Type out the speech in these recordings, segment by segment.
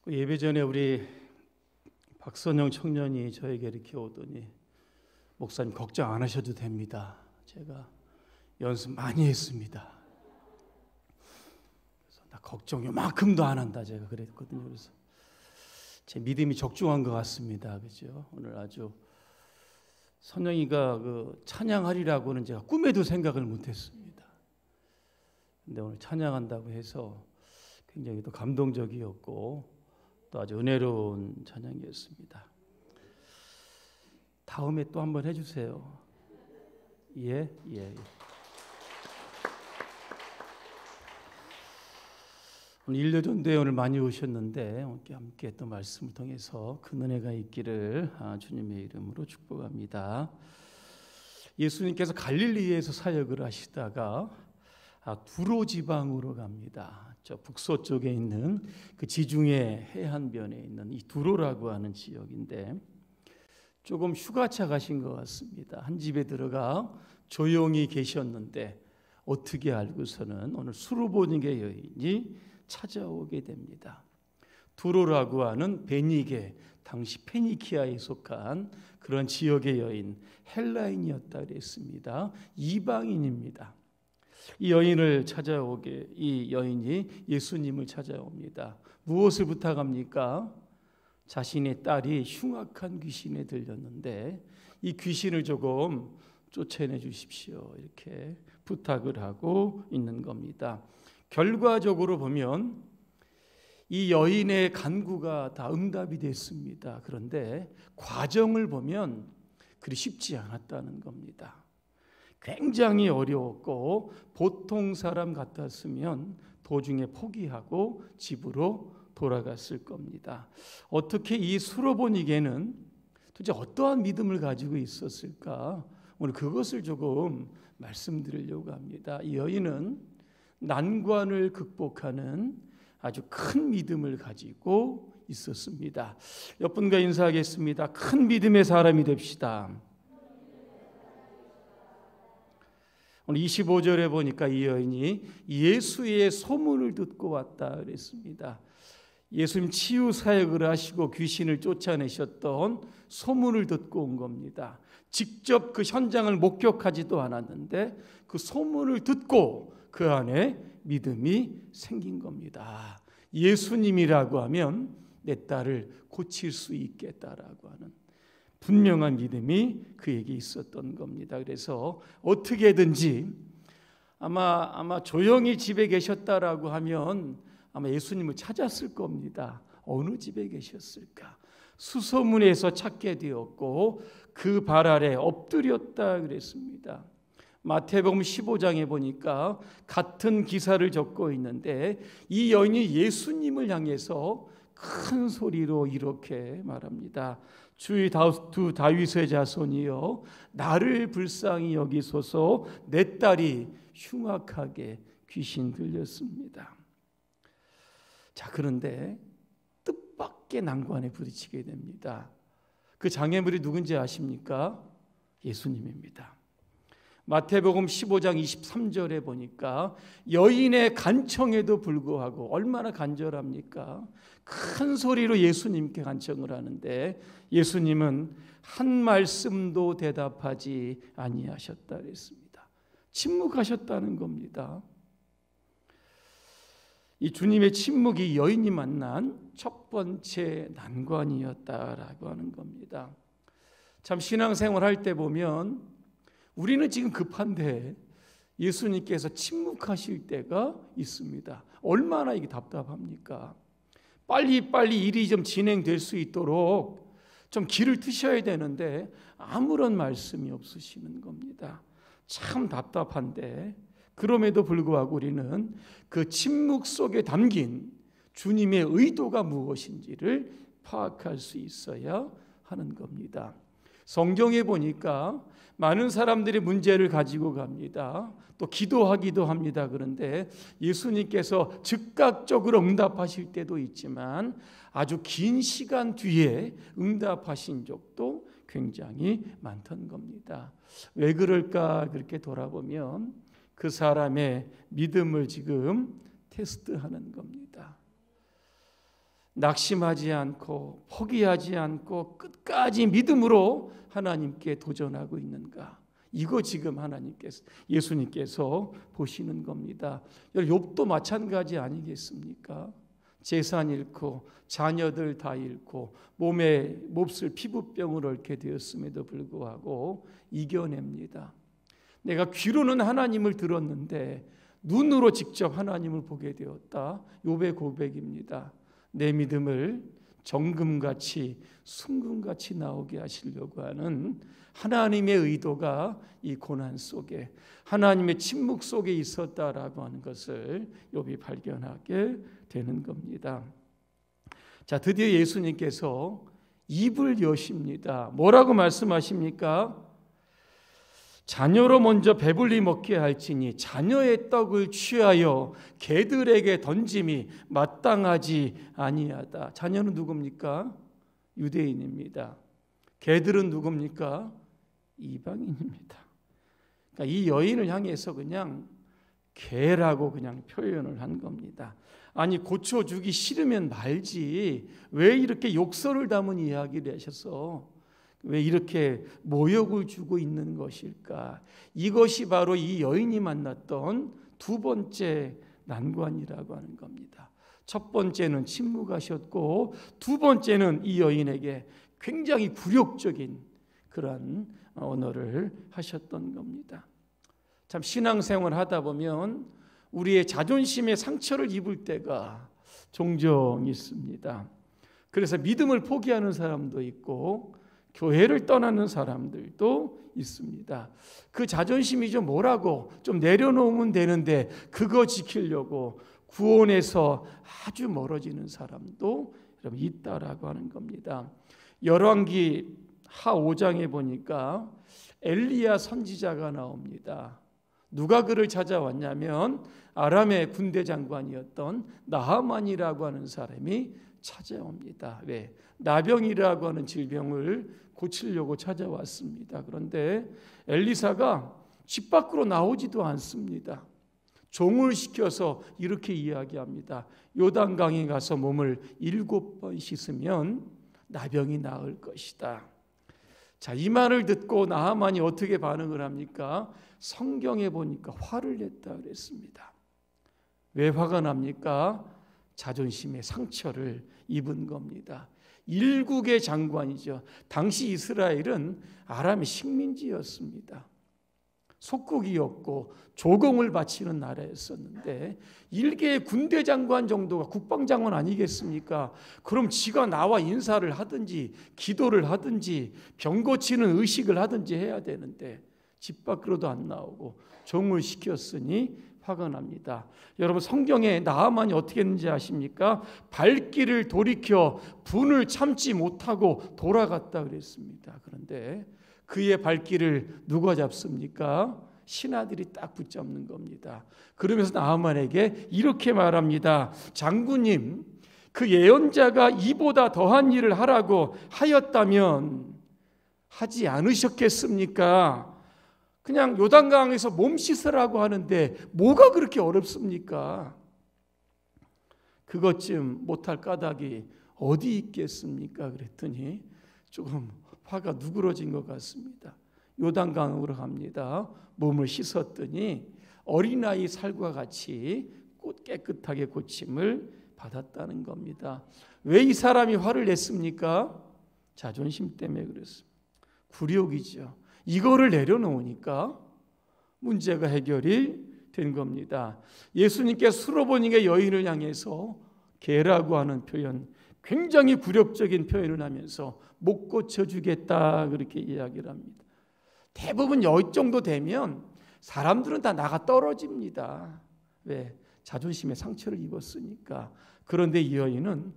예배 전에 우리 박선영 청년이 저에게 이렇게 오더니 목사님 걱정 안 하셔도 됩니다. 제가 연습 많이 했습니다. 그래서 나 걱정 요만큼도 안 한다 제가 그랬거든요. 그래서 제 믿음이 적중한 것 같습니다. 그죠? 오늘 아주 선영이가 찬양하리라고는 제가 꿈에도 생각을 못했습니다. 근데 오늘 찬양한다고 해서 굉장히 또 감동적이었고 또 아주 은혜로운 찬양이었습니다. 다음에 또 한번 해주세요. 예. 오늘 일요전도에 오늘 많이 오셨는데 함께 또 말씀을 통해서 큰 은혜가 있기를 주님의 이름으로 축복합니다. 예수님께서 갈릴리에서 사역을 하시다가 두로 지방으로 갑니다. 저 북서쪽에 있는 그 지중해 해안변에 있는 이 두로라고 하는 지역인데 조금 휴가차 가신 것 같습니다. 한 집에 들어가 조용히 계셨는데 어떻게 알고서는 오늘 수르보니게 여인이 찾아오게 됩니다. 두로라고 하는 베니게, 당시 페니키아에 속한 그런 지역의 여인, 헬라인이었다 그랬습니다. 이방인입니다. 이 여인이 예수님을 찾아옵니다. 무엇을 부탁합니까? 자신의 딸이 흉악한 귀신에 들렸는데 이 귀신을 조금 쫓아내 주십시오. 이렇게 부탁을 하고 있는 겁니다. 결과적으로 보면 이 여인의 간구가 다 응답이 됐습니다. 그런데 과정을 보면 그리 쉽지 않았다는 겁니다. 굉장히 어려웠고 보통 사람 같았으면 도중에 포기하고 집으로 돌아갔을 겁니다. 어떻게 이 수로보니게는 도대체 어떠한 믿음을 가지고 있었을까? 오늘 그것을 조금 말씀드리려고 합니다. 이 여인은 난관을 극복하는 아주 큰 믿음을 가지고 있었습니다. 옆분과 인사하겠습니다. 큰 믿음의 사람이 됩시다. 오늘 25절에 보니까 이 여인이 예수의 소문을 듣고 왔다 그랬습니다. 예수님 치유 사역을 하시고 귀신을 쫓아내셨던 소문을 듣고 온 겁니다. 직접 그 현장을 목격하지도 않았는데 그 소문을 듣고 그 안에 믿음이 생긴 겁니다. 예수님이라고 하면 내 딸을 고칠 수 있겠다라고 하는 분명한 믿음이 그에게 있었던 겁니다. 그래서 어떻게든지 아마 조용히 집에 계셨다라고 하면 아마 예수님을 찾았을 겁니다. 어느 집에 계셨을까? 수소문에서 찾게 되었고 그 발 아래 엎드렸다 그랬습니다. 마태복음 15장에 보니까 같은 기사를 적고 있는데 이 여인이 예수님을 향해서 큰 소리로 이렇게 말합니다. 주의 두 다윗의 자손이여 나를 불쌍히 여기소서 내 딸이 흉악하게 귀신 들렸습니다. 자, 그런데 뜻밖의 난관에 부딪히게 됩니다. 그 장애물이 누군지 아십니까? 예수님입니다. 마태복음 15장 23절에 보니까 여인의 간청에도 불구하고 얼마나 간절합니까? 큰 소리로 예수님께 간청을 하는데 예수님은 한 말씀도 대답하지 아니하셨다 그랬습니다. 침묵하셨다는 겁니다. 이 주님의 침묵이 여인이 만난 첫 번째 난관이었다라고 하는 겁니다. 참 신앙생활 할 때 보면 우리는 지금 급한데 예수님께서 침묵하실 때가 있습니다. 얼마나 이게 답답합니까? 빨리 일이 좀 진행될 수 있도록 좀 길을 트셔야 되는데 아무런 말씀이 없으시는 겁니다. 참 답답한데 그럼에도 불구하고 우리는 그 침묵 속에 담긴 주님의 의도가 무엇인지를 파악할 수 있어야 하는 겁니다. 성경에 보니까 많은 사람들이 문제를 가지고 갑니다. 또 기도하기도 합니다. 그런데 예수님께서 즉각적으로 응답하실 때도 있지만 아주 긴 시간 뒤에 응답하신 적도 굉장히 많던 겁니다. 왜 그럴까 그렇게 돌아보면 그 사람의 믿음을 지금 테스트하는 겁니다. 낙심하지 않고 포기하지 않고 끝까지 믿음으로 하나님께 도전하고 있는가? 이거 지금 하나님께서, 예수님께서 보시는 겁니다. 욥도 마찬가지 아니겠습니까? 재산 잃고 자녀들 다 잃고 몸에 몹쓸 피부병을 앓게 되었음에도 불구하고 이겨냅니다. 내가 귀로는 하나님을 들었는데 눈으로 직접 하나님을 보게 되었다. 욥의 고백입니다. 내 믿음을 정금같이 순금같이 나오게 하시려고 하는 하나님의 의도가 이 고난 속에, 하나님의 침묵 속에 있었다라고 하는 것을 욥이 발견하게 되는 겁니다. 자, 드디어 예수님께서 입을 여십니다. 뭐라고 말씀하십니까? 자녀로 먼저 배불리 먹게 할지니 자녀의 떡을 취하여 개들에게 던짐이 마땅하지 아니하다. 자녀는 누굽니까? 유대인입니다. 개들은 누굽니까? 이방인입니다. 그러니까 이 여인을 향해서 그냥 개라고 그냥 표현을 한 겁니다. 아니, 고쳐주기 싫으면 말지 왜 이렇게 욕설을 담은 이야기를 하셔서 왜 이렇게 모욕을 주고 있는 것일까? 이것이 바로 이 여인이 만났던 두 번째 난관이라고 하는 겁니다. 첫 번째는 침묵하셨고 두 번째는 이 여인에게 굉장히 굴욕적인 그런 언어를 하셨던 겁니다. 참 신앙생활 하다 보면 우리의 자존심에 상처를 입을 때가 종종 있습니다. 그래서 믿음을 포기하는 사람도 있고 교회를 떠나는 사람들도 있습니다. 그 자존심이 좀 뭐라고 좀 내려놓으면 되는데 그거 지키려고 구원에서 아주 멀어지는 사람도 있다라고 하는 겁니다. 열왕기 하 5장에 보니까 엘리야 선지자가 나옵니다. 누가 그를 찾아왔냐면 아람의 군대 장관이었던 나하만이라고 하는 사람이 찾아옵니다. 왜? 나병이라고 하는 질병을 고치려고 찾아왔습니다. 그런데 엘리사가 집 밖으로 나오지도 않습니다. 종을 시켜서 이렇게 이야기합니다. 요단강에 가서 몸을 7번 씻으면 나병이 나을 것이다. 자, 이 말을 듣고 나하만이 어떻게 반응을 합니까? 성경에 보니까 화를 냈다 그랬습니다. 왜 화가 납니까? 자존심의 상처를 입은 겁니다. 일국의 장관이죠. 당시 이스라엘은 아람의 식민지였습니다. 속국이었고 조공을 바치는 나라였었는데 일개의 군대 장관 정도가 국방장관 아니겠습니까? 그럼 지가 나와 인사를 하든지 기도를 하든지 병 고치는 의식을 하든지 해야 되는데 집 밖으로도 안 나오고 종을 시켰으니 화가 납니다. 여러분, 성경에 나하만이 어떻게 했는지 아십니까? 발길을 돌이켜 분을 참지 못하고 돌아갔다 그랬습니다. 그런데 그의 발길을 누가 잡습니까? 신하들이 딱 붙잡는 겁니다. 그러면서 나하만에게 이렇게 말합니다. 장군님, 그 예언자가 이보다 더한 일을 하라고 하였다면 하지 않으셨겠습니까? 그냥 요단강에서 몸 씻으라고 하는데 뭐가 그렇게 어렵습니까? 그것쯤 못할 까닭이 어디 있겠습니까? 그랬더니 조금 화가 누그러진 것 같습니다. 요단강으로 갑니다. 몸을 씻었더니 어린아이 살과 같이 깨끗하게 고침을 받았다는 겁니다. 왜 이 사람이 화를 냈습니까? 자존심 때문에 그랬습니다. 굴욕이죠. 이거를 내려놓으니까 문제가 해결이 된 겁니다. 예수님께 수로보니게 여인을 향해서 개라고 하는 표현, 굉장히 굴욕적인 표현을 하면서 못 고쳐주겠다 그렇게 이야기를 합니다. 대부분 이 정도 되면 사람들은 다 나가 떨어집니다. 왜? 자존심에 상처를 입었으니까. 그런데 이 여인은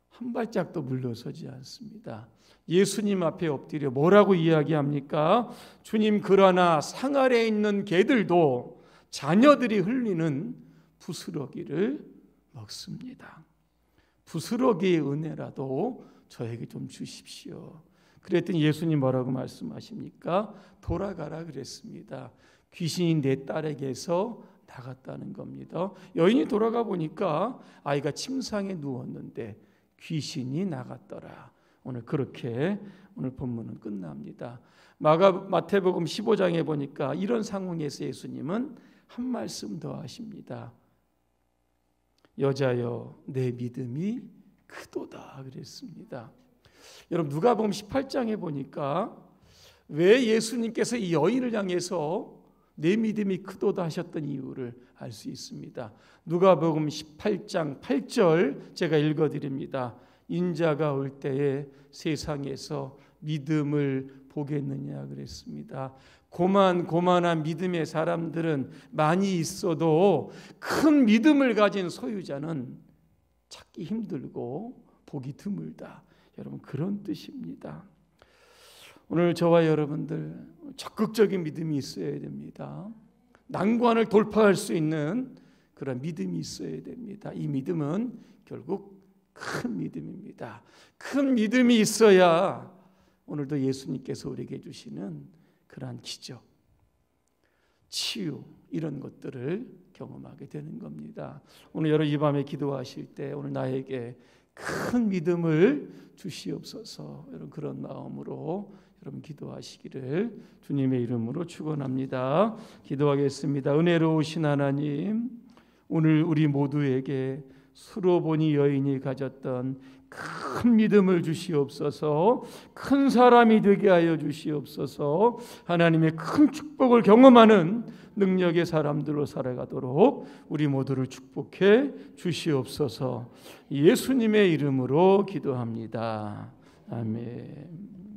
한 발짝도 물러서지 않습니다. 예수님 앞에 엎드려 뭐라고 이야기합니까? 주님, 그러나 상 아래에 있는 개들도 자녀들이 흘리는 부스러기를 먹습니다. 부스러기의 은혜라도 저에게 좀 주십시오. 그랬더니 예수님 뭐라고 말씀하십니까? 돌아가라 그랬습니다. 귀신이 내 딸에게서 나갔다는 겁니다. 여인이 돌아가 보니까 아이가 침상에 누웠는데 귀신이 나갔더라. 오늘 그렇게 오늘 본문은 끝납니다. 마태복음 15장에 보니까 이런 상황에서 예수님은 한 말씀 더 하십니다. 여자여 내 믿음이 크도다 그랬습니다. 여러분 누가복음 18장에 보니까 왜 예수님께서 이 여인을 향해서 내 믿음이 크도다 하셨던 이유를 알 수 있습니다. 누가복음 18장 8절 제가 읽어드립니다. 인자가 올 때에 세상에서 믿음을 보겠느냐 그랬습니다. 고만고만한 믿음의 사람들은 많이 있어도 큰 믿음을 가진 소유자는 찾기 힘들고 보기 드물다. 여러분 그런 뜻입니다. 오늘 저와 여러분들 적극적인 믿음이 있어야 됩니다. 난관을 돌파할 수 있는 그런 믿음이 있어야 됩니다. 이 믿음은 결국 큰 믿음입니다. 큰 믿음이 있어야 오늘도 예수님께서 우리에게 주시는 그러한 기적, 치유 이런 것들을 경험하게 되는 겁니다. 오늘 여러분 이 밤에 기도하실 때 오늘 나에게 큰 믿음을 주시옵소서. 여러분 그런 마음으로 여러분 기도하시기를 주님의 이름으로 축원합니다. 기도하겠습니다. 은혜로우신 하나님, 오늘 우리 모두에게 수로보니 여인이 가졌던 큰 믿음을 주시옵소서. 큰 사람이 되게 하여 주시옵소서. 하나님의 큰 축복을 경험하는 능력의 사람들로 살아가도록 우리 모두를 축복해 주시옵소서. 예수님의 이름으로 기도합니다. 아멘.